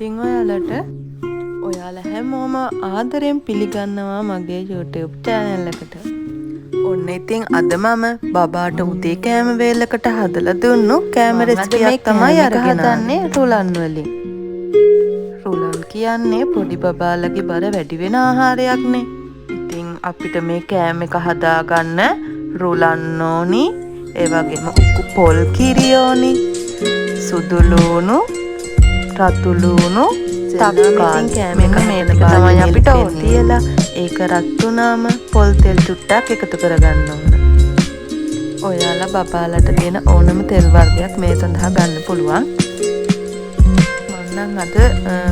ඉතින් ඔයාලා හැමෝම ආදරයෙන් පිළිගන්නවා මගේ YouTube channel එකට. ඔන්න ඉතින් අද මම බබාට උදේ කෑම වේලකට හදලා දුන්නු කෑම රෙසිපියක් තමයි අරගෙන හදන්නේ රුලන් වලින්. රුලන් කියන්නේ පොඩි බබාලගේ බර වැඩි වෙන ආහාරයක්නේ. ඉතින් අපිට මේ කෑම එක හදාගන්න රුලන් ඕනි, ඒ වගේම උකු පොල් කිරි ඕනි, සුදු ලුණු, රතු ලුණු, තක්කාලි කෑම එක මේ ටික තමයි අපිට ඕනේ. තියලා ඒක රත් වුණාම පොල් තෙල් චුට්ටක් එකතු කරගන්න ඕන. ඔයාලා බබාලට තියෙන ඕනම තෙල් වර්ගයක් මේ සඳහා ගන්න පුළුවන්. මම නම් අද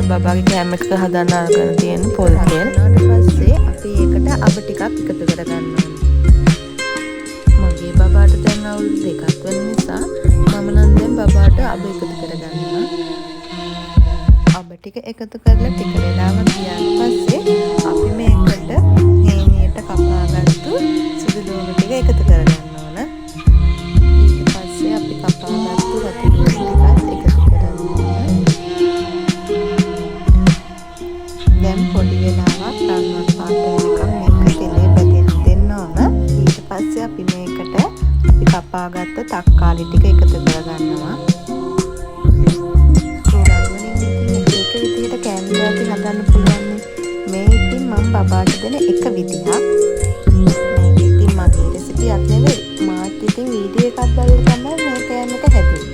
බබාගේ කෑම එක හදන්න අරගෙන තියෙන පොල් තෙල්. ඊට පස්සේ අපි ඒකට අබ ටිකක් එකතු කරගන්න ඕනේ. මගේ බබාට දැන් අවුරුදු 2ක් වෙන නිසා මම නම් දැන් බබාට අබ එකතු කරගන්නවා. අබ ටික එකතු කරලා ටික වෙලාවක් ගියාට පස්සේ අපි මේකට හේනියට කපාගත්තු සුදු ලුණු ටික එකතු කරගන්න ඕන. ඊට පස්සේ අපි කපාගත්තු රතු ලුණු ටිකත් එකතු කරගන්න ඕන. දැන් පොඩි වෙලාවක් රන්වන් පාට වෙනකම් මේක තෙලේ බැදෙන්න දෙන්න ඕන. ඊට පස්සේ අපි මේකට අපි කපාගත්ත තක්කාලි ටික එකතු කරගන්නවා. හදන්න පුළුවන්. මේ ඉතින් මම බබාට දෙන එක විදිහක්. මේක ඉතින් මගේ රෙසිපියක් නෙවෙයි. මාත් ඉතින් වීඩියෝ එකක් බලලා තමයි මේ කෑම එක හැදුවේ.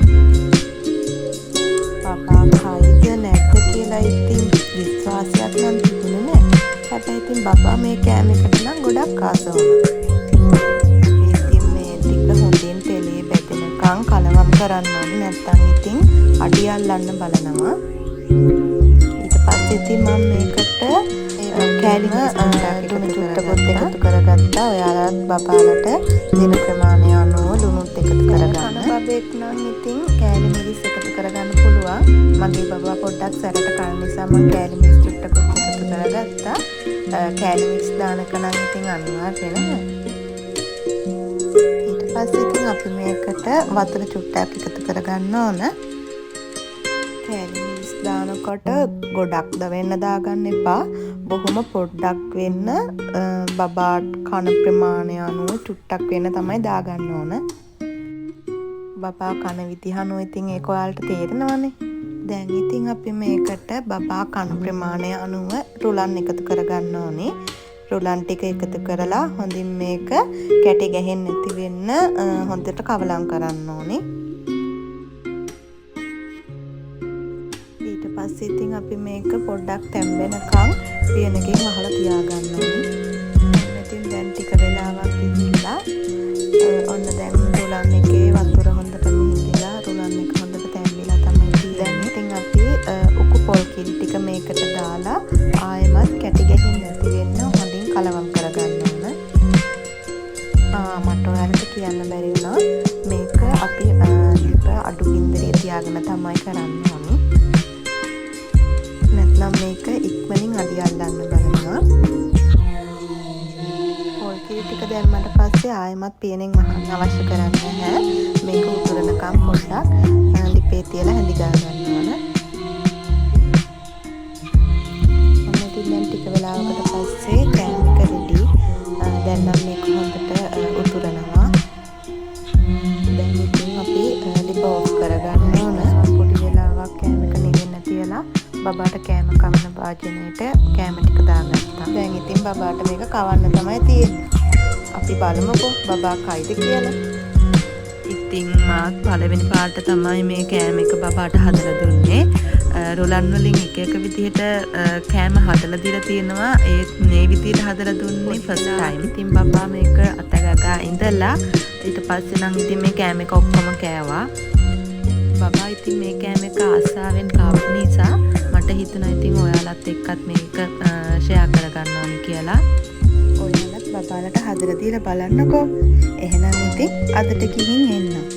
බබා කයිද නැද්ද කියලා ඉතින් විශ්වාසයක් නම් තිබුණේ නැහැ. හැබැයි ඉතින් බබා මේ කෑම එකට නම් ගොඩක් ආස වුණා. ඉතින් මේ ටික හොඳින් තෙලේ බැදෙනකන් කලවම් කරන්න ඕනේ. නැත්නම් ඉතින් අඩි අල්ලන්න බලනවා. ඉතින් මම මේකට කෑලි ලුණු චුට්ටකොත් එකතු කරගත්තා. ඔයාලත් බබාලට දෙන ප්‍රමාණය අනුව ලුණුත් එකතු කරගන්න. බබෙක් නම් ඉතින් කෑලි මිරිස් එකතු කරගන්න පුළුවන්. මගේ බබා පොඩ්ඩක් සැරට කන නිසා මම කෑලි මිරිස් චුට්ටකොත් එකතු කරගත්තා. කෑලි මිරිස් දානක නම් ඉතින් අනිවාර්යයෙන්ම. ඊට පස්සේ ඉතින් අපි මේකට වතුර චුට්ටක් එකතු කරගන්න ඕන. කෑලි දානකොට ගොඩක්ද වෙන්න දාගන්න එපා. බොහොම පොඩ්ඩක් වෙන්න බබාට කන ප්‍රමාණය අනුව චුට්ටක් වෙන්න තමයි දාගන්න ඕන. බබා කන විදිහ අනුව ඉතින් ඒක ඔයාලට තේරෙනවනේ. දැන් ඉතින් අපි මේකට බබා කන ප්‍රමාණය අනුව රුලන් එකතු කරගන්න ඕනේ. රුලන් ටික එකතු කරලා හොඳින් මේක කැටි ගැහෙන්නේ නැති වෙන්න හොඳට කවලම් කරන්න ඕනේ. පස්සේ ඉතින් අපි මේක පොඩ්ඩක් තැම්බෙනකන් පියනකින් වහලා තියාගන්න ඕනේ. ඉතින් දැන් ටික වෙලාවක් ඉඳලා ඔන්න දැන් රුලන් එකේ වතුර හොඳට මිහිලා රුලන් එක හොඳට තැම්බිලා තමයි තියෙන්නේ. ඉතින් අපි උකු පොල් කිරි ටික මේකට දාලා ආයෙමත් කැටි ගැහෙන්නේ නැති වෙන්න හොඳින් කලවම් කරගන්න ඕන. මට ඔයාලට කියන්න බැරි වුණා මේක අපි ලිප අඩු ගින්දරේ තියාගෙන තමයි කරන්න ඕනේ. නම් මේක ඉක්මනින් අඩි අල්ලන්න බලනවා. පොල් කිරි ටික දැම්මට පස්සේ ආයෙමත් පියනෙන් වහන්න අවශ්‍ය කරන්නේ නැහැ. මේක උතුරනකම් පොඩ්ඩක් ලිපේ තියලා හැඳි ගා ගන්න ඕන. ඔන්න ඉතින් දැන් ටික වෙලාවකට පස්සේ කෑම එක රෙඩි. දැන් නම් මේක හොඳට උතුරනවා. දැන් ඉතින් අපි ලිප ඔෆ් කරගන්න ඕන. පොඩි වෙලාවක් කෑම එක නිවෙන්න තියලා බබාට කෑම කවන භාජනයට කෑම ටික දාගත්තා. දැන් ඉතින් බබාට මේක කවන්න තමයි තියෙන්නේ. අපි බලමුකෝ බබා කයිද කියලා. ඉතින් මාත් පළවෙනි පාට තමයි මේ කෑම එක බබාට හදලා දුන්නේ. රුලන් වලින් එක එක විදිහට කෑම හදලා දීලා තියෙනවා. ඒත් මේ විදිහට හදලා දුන්නේ ෆස්ට් ටයිම්. ඉතින් බබා මේක අතගගා ඉඳලා ඊට පස්සේ නම් ඉතින් මේ කෑම එක ඔක්කොම කෑවා. බබා ඉතින් මේ කෑම එක ආසාවෙන් කාපු නිසා මට හිතුණා ඉතින් ඔයාලත් එක්කත් මේක ෂෙයා කරගන්න ඕනි කියලා. ඔයාලත් බබාලට හදලා දීලා බලන්නකෝ. එහෙනම් ඉතින් අදට ගිහින් එන්න.